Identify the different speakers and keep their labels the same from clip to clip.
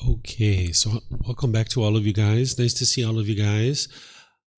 Speaker 1: Okay, so welcome back to all of you guys. Nice to see all of you guys.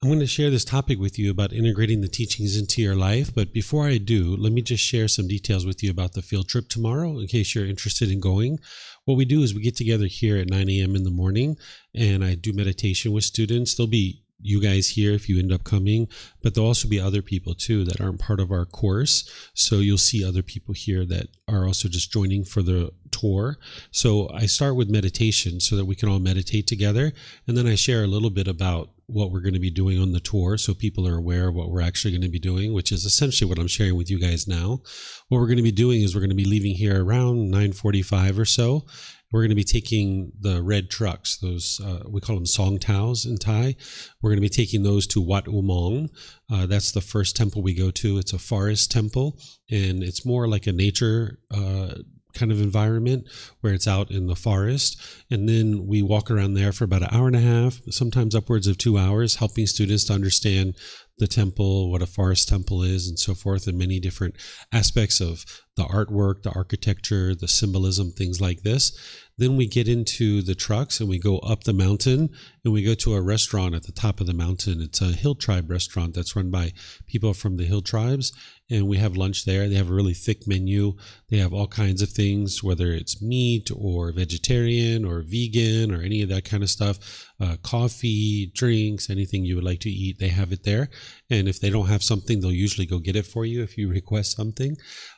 Speaker 1: I'm going to share this topic with you about integrating the teachings into your life. But before I do, let me just share some details with you about the field trip tomorrow in case you're interested in going. What we do is we get together here at 9 a.m. in the morning and I do meditation with students. There'll be you guys here if you end up coming, but there'll also be other people too that aren't part of our course. So you'll see other people here that are also just joining for the tour. So I start with meditation so that we can all meditate together. And then I share a little bit about what we're going to be doing on the tour so people are aware of what we're actually going to be doing, which is essentially what I'm sharing with you guys now. What we're going to be doing is we're going to be leaving here around 9:45 or so. We're going to be taking the red trucks, those we call them song taos in Thai. We're going to be taking those to Wat Umong. That's the first temple we go to. It's a forest temple, and it's more like a nature kind of environment where it's out in the forest. And then we walk around there for about an hour and a half, sometimes upwards of 2 hours, helping students to understand the temple, what a forest temple is, and so forth, and many different aspects of the artwork, the architecture, the symbolism, things like this. Then we get into the trucks and we go up the mountain and we go to a restaurant at the top of the mountain. It's a hill tribe restaurant that's run by people from the hill tribes. And we have lunch there. They have a really thick menu. They have all kinds of things, whether it's meat or vegetarian or vegan or any of that kind of stuff. Coffee, drinks, anything you would like to eat, they have it there. And if they don't have something, they'll usually go get it for you if you request something.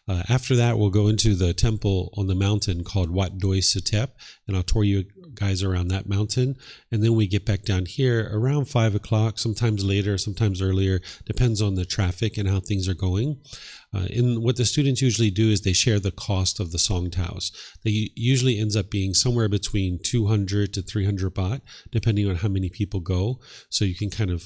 Speaker 1: After that, we'll go into the temple on the mountain called Wat Doi Satep, and I'll tour you guys around that mountain. And then we get back down here around 5 o'clock, sometimes later, sometimes earlier, depends on the traffic and how things are going. And what the students usually do is they share the cost of the song taos. They usually ends up being somewhere between 200 to 300 baht, depending on how many people go. So you can kind of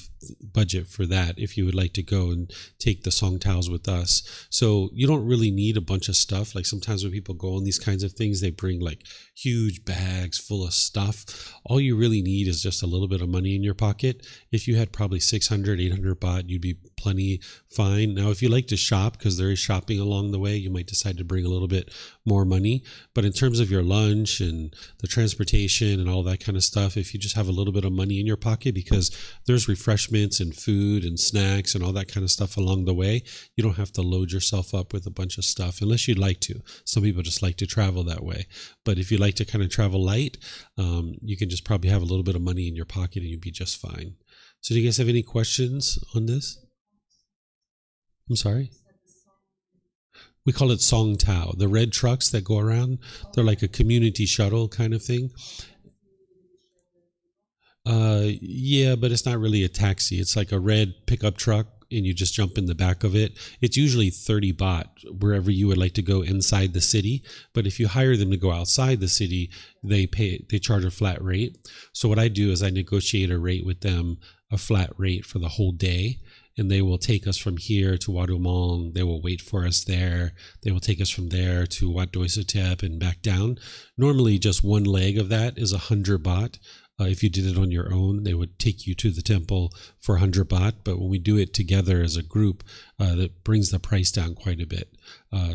Speaker 1: budget for that if you would like to go and take the song taos with us. So you don't really need a bunch of stuff. Like sometimes when people go on these kinds of things, they bring like huge bags full of stuff. All you really need is just a little bit of money in your pocket. If you had probably 600, 800 baht, you'd be plenty fine. Now, if you like to shop, because there is shopping along the way, you might decide to bring a little bit more money. But in terms of your lunch and the transportation and all that kind of stuff, if you just have a little bit of money in your pocket, because there's refreshments and food and snacks and all that kind of stuff along the way, you don't have to load yourself up with a bunch of stuff unless you'd like to. Some people just like to travel that way. But if you like to kind of travel light, you can just probably have a little bit of money in your pocket and you'd be just fine. So do you guys have any questions on this? I'm sorry? We call it Song Tao. The red trucks that go around, they're like a community shuttle kind of thing. Yeah, but it's not really a taxi. It's like a red pickup truck and you just jump in the back of it. It's usually 30 baht wherever you would like to go inside the city. But if you hire them to go outside the city, they charge a flat rate. So what I do is I negotiate a rate with them, a flat rate for the whole day. And they will take us from here to Wat Umong. They will wait for us there. They will take us from there to Wat Doi Satep and back down. Normally, just one leg of that is 100 baht. If you did it on your own, they would take you to the temple for 100 baht. But when we do it together as a group, that brings the price down quite a bit.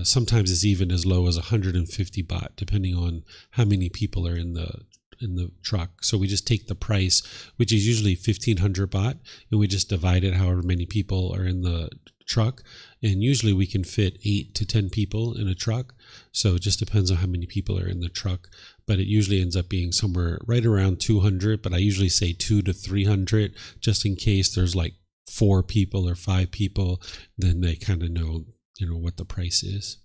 Speaker 1: Sometimes it's even as low as 150 baht, depending on how many people are in the truck. So we just take the price, which is usually 1,500 baht, and we just divide it however many people are in the truck. And usually we can fit 8 to 10 people in a truck. So it just depends on how many people are in the truck. But it usually ends up being somewhere right around 200, but I usually say 200 to 300 just in case there's like 4 people or 5 people, then they kind of know, what the price is.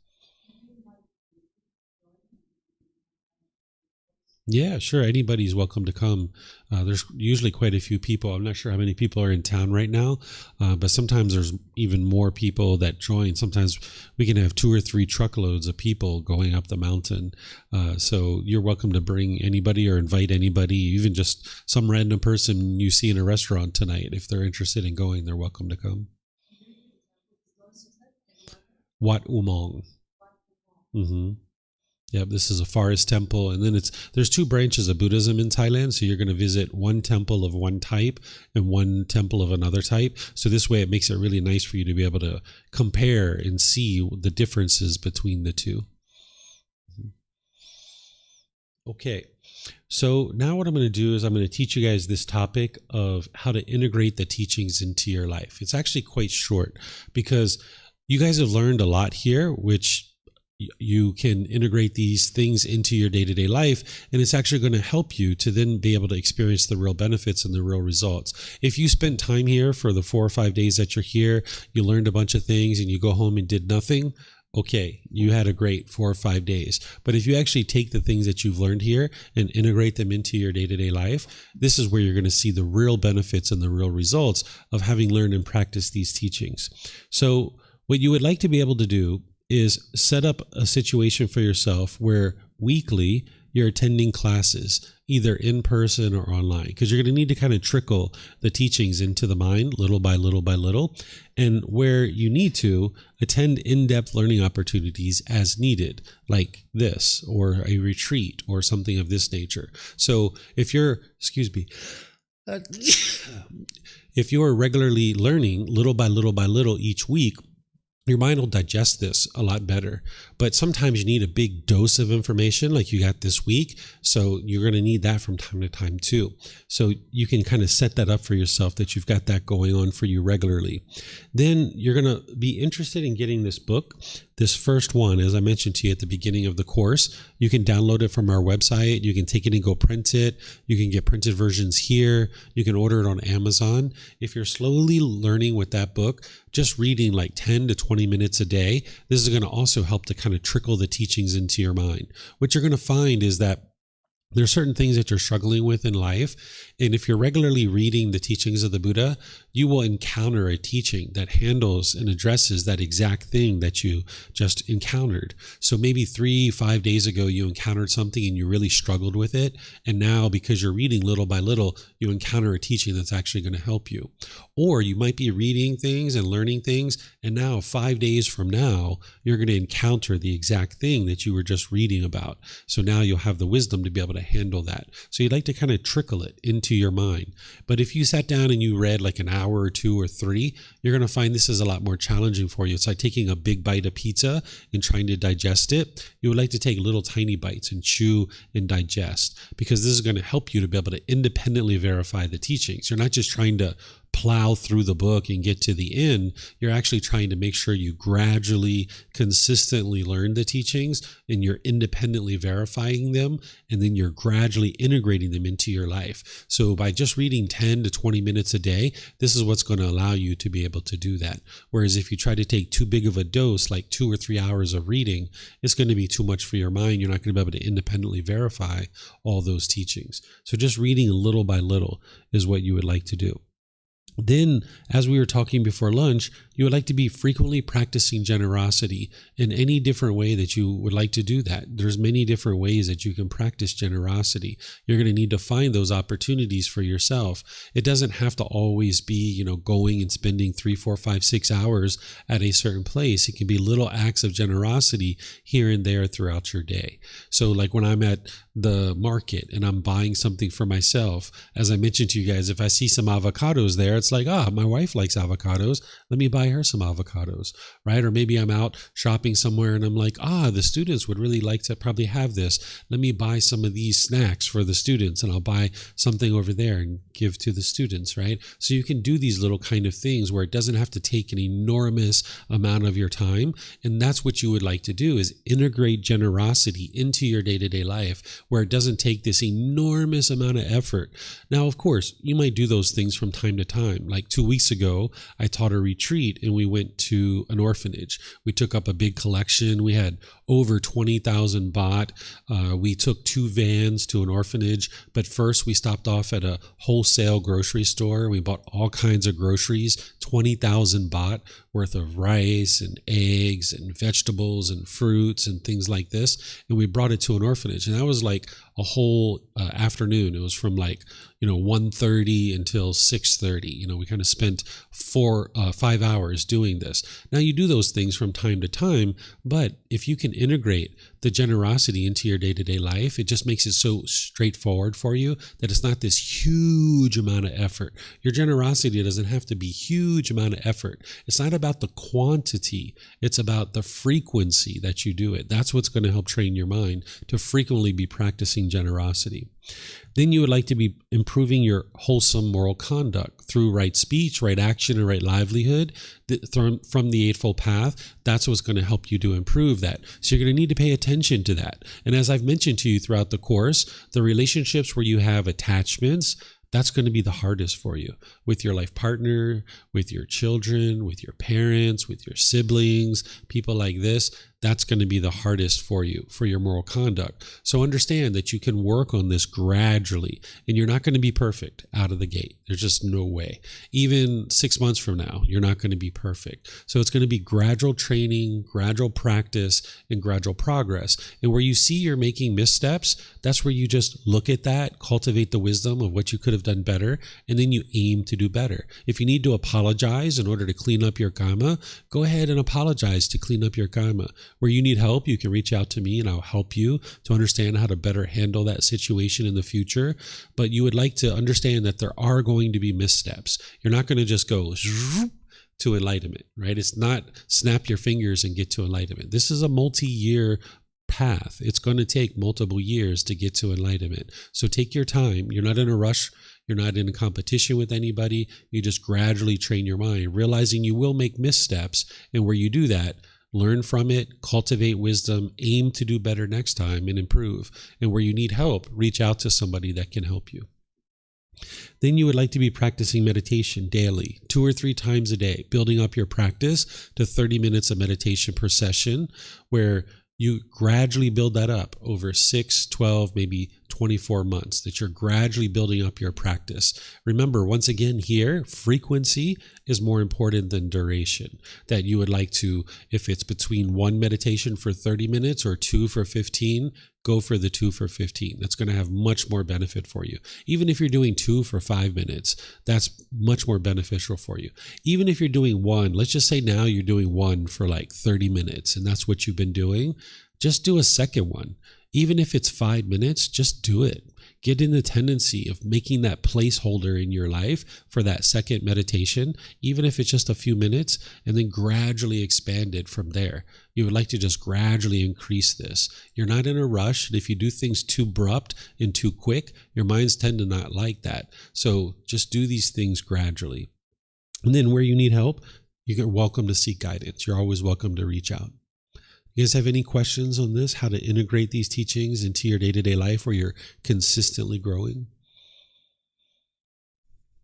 Speaker 1: Yeah, sure. Anybody's welcome to come. There's usually quite a few people. I'm not sure how many people are in town right now, but sometimes there's even more people that join. Sometimes we can have 2 or 3 truckloads of people going up the mountain. So you're welcome to bring anybody or invite anybody, even just some random person you see in a restaurant tonight. If they're interested in going, they're welcome to come. Wat Umong. Mm-hmm. Yep, this is a forest temple, and then there's 2 branches of Buddhism in Thailand. So you're going to visit one temple of one type and one temple of another type. So this way, it makes it really nice for you to be able to compare and see the differences between the two. Okay. So now what I'm going to do is I'm going to teach you guys this topic of how to integrate the teachings into your life. It's actually quite short because you guys have learned a lot here, which you can integrate these things into your day-to-day life, and it's actually going to help you to then be able to experience the real benefits and the real results. If you spent time here for the 4 or 5 days that you're here, you learned a bunch of things and you go home and did nothing, okay, you had a great 4 or 5 days. But if you actually take the things that you've learned here and integrate them into your day-to-day life, this is where you're going to see the real benefits and the real results of having learned and practiced these teachings. So what you would like to be able to do is set up a situation for yourself where weekly you're attending classes, either in person or online, because you're going to need to kind of trickle the teachings into the mind little by little by little, and where you need to attend in-depth learning opportunities as needed, like this, or a retreat, or something of this nature. So if you're, if you're regularly learning little by little each week, your mind will digest this a lot better. But sometimes you need a big dose of information like you got this week. So you're going to need that from time to time too. So you can kind of set that up for yourself, that you've got that going on for you regularly. Then you're going to be interested in getting this book. This first one, as I mentioned to you at the beginning of the course, you can download it from our website. You can take it and go print it. You can get printed versions here. You can order it on Amazon. If you're slowly learning with that book, just reading like 10 to 20 minutes a day, this is going to also help to kind of trickle the teachings into your mind. What you're going to find is that there are certain things that you're struggling with in life. And if you're regularly reading the teachings of the Buddha, you will encounter a teaching that handles and addresses that exact thing that you just encountered. So maybe 3-5 days ago, you encountered something and you really struggled with it. And now, because you're reading little by little, you encounter a teaching that's actually going to help you. Or you might be reading things and learning things, and now 5 days from now, you're going to encounter the exact thing that you were just reading about. So now you'll have the wisdom to be able to handle that. So you'd like to kind of trickle it into your mind. But if you sat down and you read like an hour or 2 or 3, you're going to find this is a lot more challenging for you. It's like taking a big bite of pizza and trying to digest it. You would like to take little tiny bites and chew and digest, because this is going to help you to be able to independently verify the teachings. You're not just trying to plow through the book and get to the end. You're actually trying to make sure you gradually, consistently learn the teachings, and you're independently verifying them, and then you're gradually integrating them into your life. So by just reading 10 to 20 minutes a day, this is what's going to allow you to be able to do that. Whereas if you try to take too big of a dose, like 2 or 3 hours of reading, it's going to be too much for your mind. You're not going to be able to independently verify all those teachings. So just reading little by little is what you would like to do. Then, as we were talking before lunch, you would like to be frequently practicing generosity in any different way that you would like to do that. There's many different ways that you can practice generosity. You're going to need to find those opportunities for yourself. It doesn't have to always be, going and spending 3, 4, 5, 6 hours at a certain place. It can be little acts of generosity here and there throughout your day. So like when I'm at the market and I'm buying something for myself, as I mentioned to you guys, if I see some avocados there, it's like, my wife likes avocados. Let me buy her some avocados, right? Or maybe I'm out shopping somewhere and I'm like, the students would really like to probably have this. Let me buy some of these snacks for the students, and I'll buy something over there and give to the students, right? So you can do these little kind of things where it doesn't have to take an enormous amount of your time. And that's what you would like to do, is integrate generosity into your day-to-day life where it doesn't take this enormous amount of effort. Now, of course, you might do those things from time to time. Like 2 weeks ago, I taught a retreat and we went to an orphanage. We took up a big collection. We had over 20,000 baht. We took 2 vans to an orphanage, but first we stopped off at a wholesale grocery store. We bought all kinds of groceries, 20,000 baht worth of rice and eggs and vegetables and fruits and things like this. And we brought it to an orphanage. And that was like a whole afternoon. It was from 1:30 until 6:30. We kind of spent 5 hours doing this. Now you do those things from time to time, but if you can integrate the generosity into your day-to-day life, it just makes it so straightforward for you that it's not this huge amount of effort. Your generosity doesn't have to be huge amount of effort. It's not about the quantity. It's about the frequency that you do it. That's what's going to help train your mind to frequently be practicing generosity. Then you would like to be improving your wholesome moral conduct through right speech, right action, and right livelihood from the Eightfold Path. That's what's going to help you to improve that. So you're going to need to pay attention to that. And as I've mentioned to you throughout the course, the relationships where you have attachments, that's going to be the hardest for you with your life partner, with your children, with your parents, with your siblings, people like this. That's going to be the hardest for you, for your moral conduct. So understand that you can work on this gradually, and you're not going to be perfect out of the gate. There's just no way. Even 6 months from now, you're not going to be perfect. So it's going to be gradual training, gradual practice, and gradual progress. And where you see you're making missteps, that's where you just look at that, cultivate the wisdom of what you could have done better, and then you aim to do better. If you need to apologize in order to clean up your karma, go ahead and apologize to clean up your karma. Where you need help, you can reach out to me and I'll help you to understand how to better handle that situation in the future. But you would like to understand that there are going to be missteps. You're not going to just go to enlightenment, right? It's not snap your fingers and get to enlightenment. This is a multi-year path. It's going to take multiple years to get to enlightenment. So take your time. You're not in a rush. You're not in a competition with anybody. You just gradually train your mind, realizing you will make missteps. And where you do that, learn from it, cultivate wisdom, aim to do better next time and improve. And where you need help, reach out to somebody that can help you. Then you would like to be practicing meditation daily, 2 or 3 times a day, building up your practice to 30 minutes of meditation per session, where you gradually build that up over 6, 12, maybe 24 months, that you're gradually building up your practice. Remember, once again here, frequency is more important than duration. That you would like to, if it's between 1 meditation for 30 minutes or 2 for 15, go for the 2 for 15. That's going to have much more benefit for you. Even if you're doing 2 for 5 minutes, that's much more beneficial for you. Even if you're doing 1, let's just say now you're doing 1 for like 30 minutes and that's what you've been doing, just do a second one. Even if it's 5 minutes, just do it. Get in the tendency of making that placeholder in your life for that second meditation, even if it's just a few minutes, and then gradually expand it from there. You would like to just gradually increase this. You're not in a rush, and if you do things too abrupt and too quick, your minds tend to not like that. So just do these things gradually. And then where you need help, you're welcome to seek guidance. You're always welcome to reach out. You guys have any questions on this, how to integrate these teachings into your day-to-day life where you're consistently growing?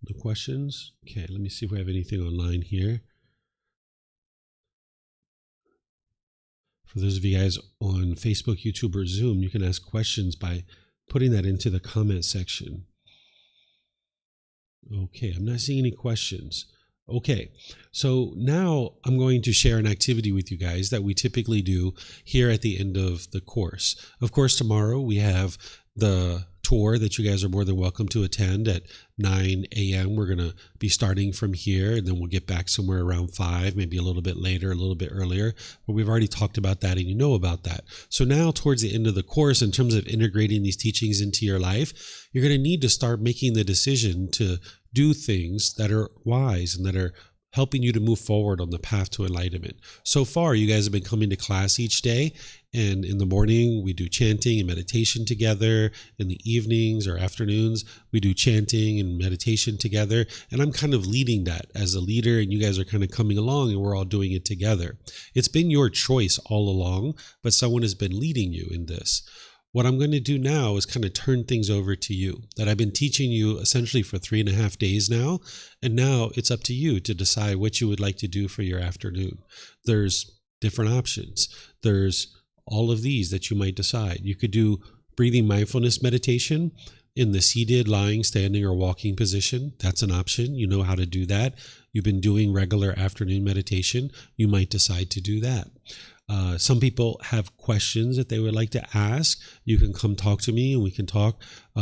Speaker 1: No questions? Okay, let me see if we have anything online here. For those of you guys on Facebook, YouTube, or Zoom, you can ask questions by putting that into the comment section. Okay, I'm not seeing any questions. Okay, so now I'm going to share an activity with you guys that we typically do here at the end of the course. Of course, tomorrow we have the tour that you guys are more than welcome to attend at 9 a.m. We're going to be starting from here, and then we'll get back somewhere around 5, maybe a little bit later, a little bit earlier. But we've already talked about that, and you know about that. So now towards the end of the course, in terms of integrating these teachings into your life, you're going to need to start making the decision to do things that are wise and that are helping you to move forward on the path to enlightenment. So far, you guys have been coming to class each day, and in the morning, we do chanting and meditation together. In the evenings or afternoons, we do chanting and meditation together. And I'm kind of leading that as a leader, and you guys are kind of coming along, and we're all doing it together. It's been your choice all along, but someone has been leading you in this. What I'm going to do now is kind of turn things over to you, that I've been teaching you essentially for 3.5 days now. And now it's up to you to decide what you would like to do for your afternoon. There's different options. There's all of these that you might decide. You could do breathing mindfulness meditation in the seated, lying, standing, or walking position. That's an option. You know how to do that. You've been doing regular afternoon meditation. You might decide to do that. Some people have questions that they would like to ask. You can come talk to me and we can talk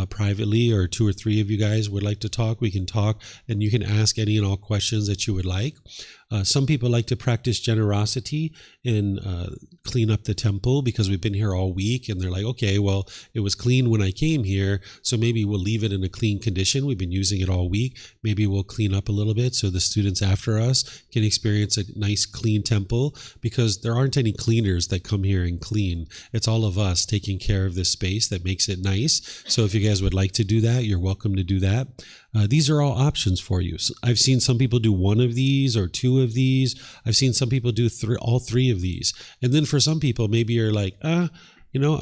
Speaker 1: privately, or 2 or 3 of you guys would like to talk, we can talk, and you can ask any and all questions that you would like. Some people like to practice generosity and clean up the temple because we've been here all week, and they're like, okay, well, it was clean when I came here, so maybe we'll leave it in a clean condition. We've been using it all week. Maybe we'll clean up a little bit so the students after us can experience a nice clean temple, because there aren't any cleaners that come here and clean. It's all of us taking care of this space that makes it nice. So if you guys would like to do that, you're welcome to do that. These are all options for you. So I've seen some people do 1 of these or 2 of these. I've seen some people do all 3 of these. And then for some people, maybe you're like, I'm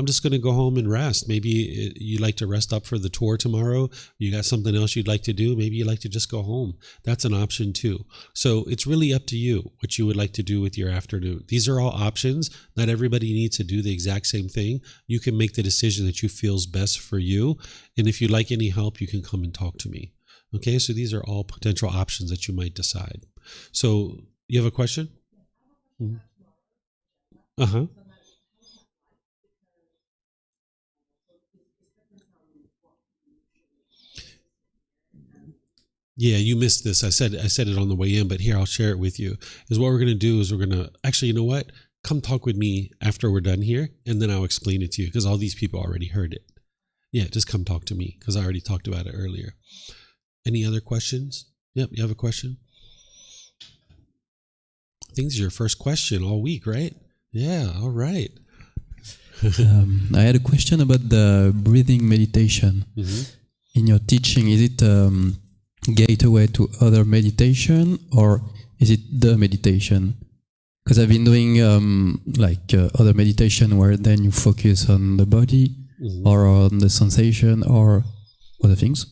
Speaker 1: just going to go home and rest. Maybe you like to rest up for the tour tomorrow. You got something else you'd like to do. Maybe you like to just go home. That's an option too. So it's really up to you what you would like to do with your afternoon. These are all options. Not everybody needs to do the exact same thing. You can make the decision that you feels best for you. And if you'd like any help, you can come and talk to me. Okay, so these are all potential options that you might decide. So you have a question? Uh-huh. Yeah, you missed this. I said it on the way in, but here, I'll share it with you. Is what we're going to do is we're going to, actually, you know what? Come talk with me after we're done here, and then I'll explain it to you, because all these people already heard it. Yeah, just come talk to me, because I already talked about it earlier. Any other questions? Yep, you have a question? I think this is your first question all week, right? Yeah, all right.
Speaker 2: I had a question about the breathing meditation. In your teaching, is it gateway to other meditation, or is it the meditation? Because I've been doing other meditation where then you focus on the body or on the sensation or other things.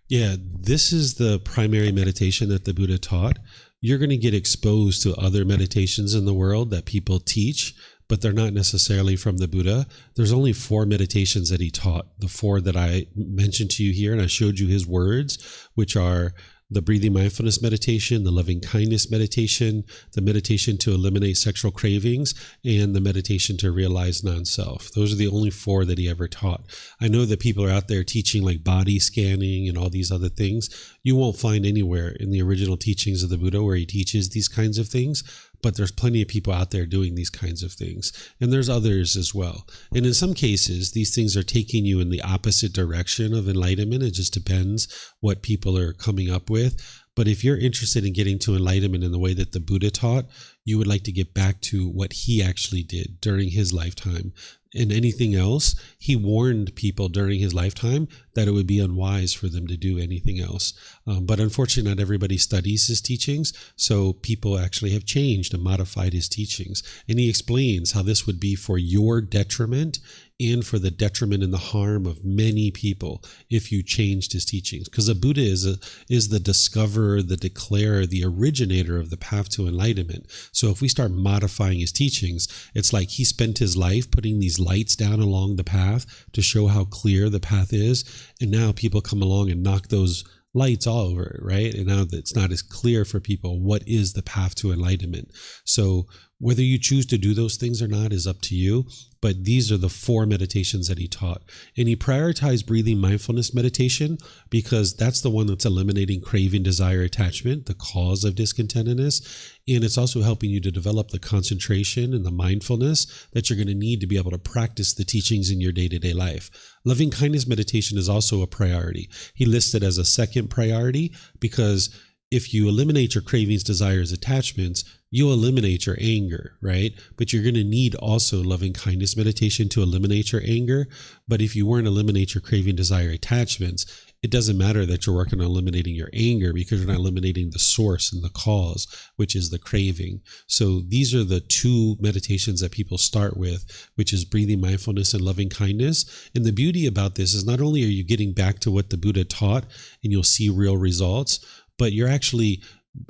Speaker 1: Yeah, this is the primary meditation that the Buddha taught. You're going to get exposed to other meditations in the world that people teach, but they're not necessarily from the Buddha. There's only 4 meditations that he taught, the 4 that I mentioned to you here, and I showed you his words, which are the breathing mindfulness meditation, the loving kindness meditation, the meditation to eliminate sexual cravings, and the meditation to realize non-self. Those are the only 4 that he ever taught. I know that people are out there teaching like body scanning and all these other things. You won't find anywhere in the original teachings of the Buddha where he teaches these kinds of things, but there's plenty of people out there doing these kinds of things. And there's others as well. And in some cases, these things are taking you in the opposite direction of enlightenment. It just depends what people are coming up with. But if you're interested in getting to enlightenment in the way that the Buddha taught, you would like to get back to what he actually did during his lifetime. And anything else, he warned people during his lifetime that it would be unwise for them to do anything else. But unfortunately, not everybody studies his teachings, so people actually have changed and modified his teachings. And he explains how this would be for your detriment and for the detriment and the harm of many people if you changed his teachings. Because the Buddha is the discoverer, the declarer, the originator of the path to enlightenment. So if we start modifying his teachings, it's like he spent his life putting these lights down along the path to show how clear the path is. And now people come along and knock those lights all over, right? And now it's not as clear for people what is the path to enlightenment. So whether you choose to do those things or not is up to you. But these are the 4 meditations that he taught. And he prioritized breathing mindfulness meditation because that's the one that's eliminating craving, desire, attachment, the cause of discontentedness. And it's also helping you to develop the concentration and the mindfulness that you're going to need to be able to practice the teachings in your day-to-day life. Loving kindness meditation is also a priority. He lists it as a second priority because if you eliminate your cravings, desires, attachments, you'll eliminate your anger, right? But you're going to need also loving kindness meditation to eliminate your anger. But if you weren't eliminate your craving, desire, attachments, it doesn't matter that you're working on eliminating your anger because you're not eliminating the source and the cause, which is the craving. So these are the 2 meditations that people start with, which is breathing mindfulness and loving kindness. And the beauty about this is not only are you getting back to what the Buddha taught and you'll see real results, but you're actually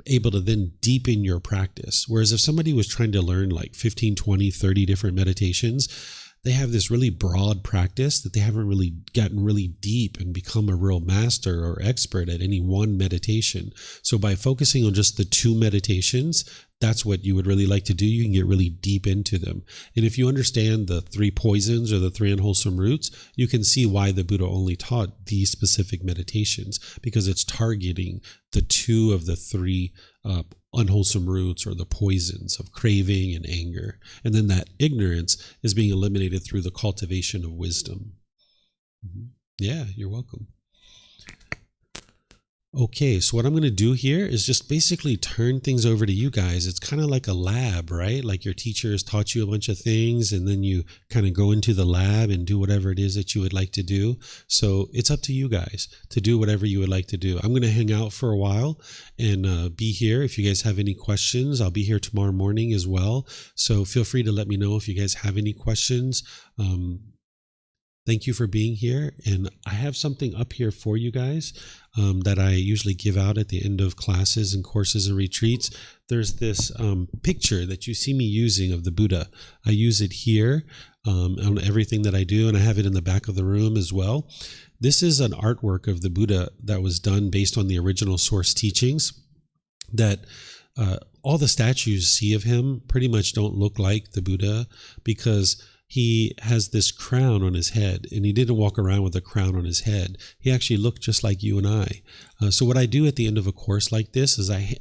Speaker 1: able to then deepen your practice. Whereas if somebody was trying to learn like 15, 20, 30 different meditations, they have this really broad practice that they haven't really gotten really deep and become a real master or expert at any one meditation. So by focusing on just the 2 meditations, that's what you would really like to do. You can get really deep into them. And if you understand the 3 poisons or the 3 unwholesome roots, you can see why the Buddha only taught these specific meditations, because it's targeting the 2 of the 3 unwholesome roots or the poisons of craving and anger. And then that ignorance is being eliminated through the cultivation of wisdom. Yeah, you're welcome. Okay, so what I'm going to do here is just basically turn things over to you guys. It's kind of like a lab, right? Like your teacher has taught you a bunch of things, and then you kind of go into the lab and do whatever it is that you would like to do. So it's up to you guys to do whatever you would like to do. I'm going to hang out for a while and be here. If you guys have any questions, I'll be here tomorrow morning as well. So feel free to let me know if you guys have any questions. Thank you for being here. And I have something up here for you guys that I usually give out at the end of classes and courses and retreats. There's this picture that you see me using of the Buddha. I use it here on everything that I do, and I have it in the back of the room as well. This is an artwork of the Buddha that was done based on the original source teachings, that all the statues you see of him pretty much don't look like the Buddha, because he has this crown on his head, and he didn't walk around with a crown on his head. He actually looked just like you and I. So what I do at the end of a course like this is I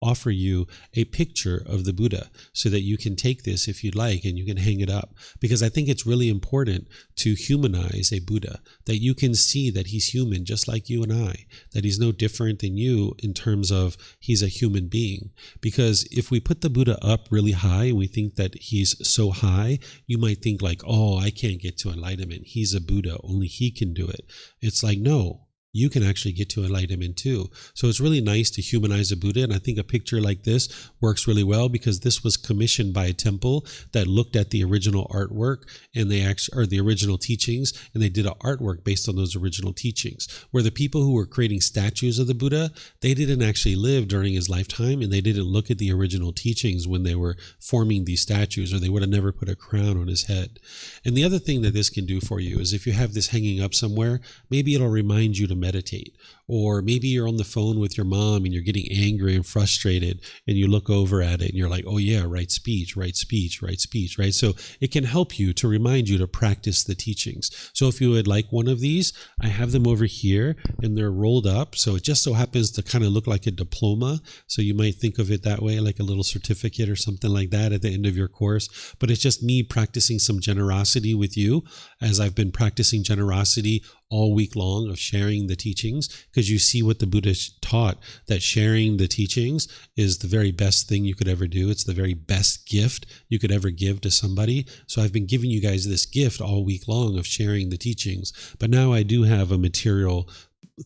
Speaker 1: offer you a picture of the Buddha so that you can take this if you'd like and you can hang it up, because I think it's really important to humanize a Buddha, that you can see that he's human just like you and I, that he's no different than you in terms of he's a human being. Because if we put the Buddha up really high and we think that he's so high, you might think like, oh, I can't get to enlightenment. He's a Buddha. Only he can do it. It's like, no. You can actually get to enlightenment too. So it's really nice to humanize a Buddha. And I think a picture like this works really well, because this was commissioned by a temple that looked at the original artwork and the original teachings, and they did an artwork based on those original teachings, where the people who were creating statues of the Buddha, they didn't actually live during his lifetime, and they didn't look at the original teachings when they were forming these statues, or they would have never put a crown on his head. And the other thing that this can do for you is, if you have this hanging up somewhere, maybe it'll remind you to meditate. Or maybe you're on the phone with your mom and you're getting angry and frustrated, and you look over at it and you're like, oh yeah, right speech, right? So it can help you to remind you to practice the teachings. So if you would like one of these, I have them over here and they're rolled up. So it just so happens to kind of look like a diploma. So you might think of it that way, like a little certificate or something like that at the end of your course. But it's just me practicing some generosity with you, as I've been practicing generosity all week long of sharing the teachings, because you see what the Buddha taught, that sharing the teachings is the very best thing you could ever do. It's the very best gift you could ever give to somebody. So I've been giving you guys this gift all week long of sharing the teachings. But now I do have a material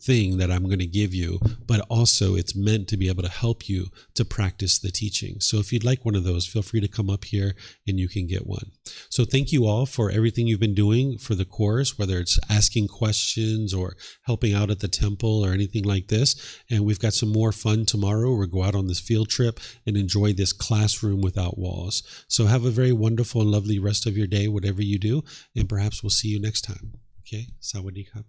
Speaker 1: thing that I'm going to give you, but also it's meant to be able to help you to practice the teaching. So if you'd like one of those, feel free to come up here and you can get one. So thank you all for everything you've been doing for the course, whether it's asking questions or helping out at the temple or anything like this. And we've got some more fun tomorrow. We'll go out on this field trip and enjoy this classroom without walls. So have a very wonderful and lovely rest of your day, whatever you do, and perhaps we'll see you next time. Okay, Sawadee Krap.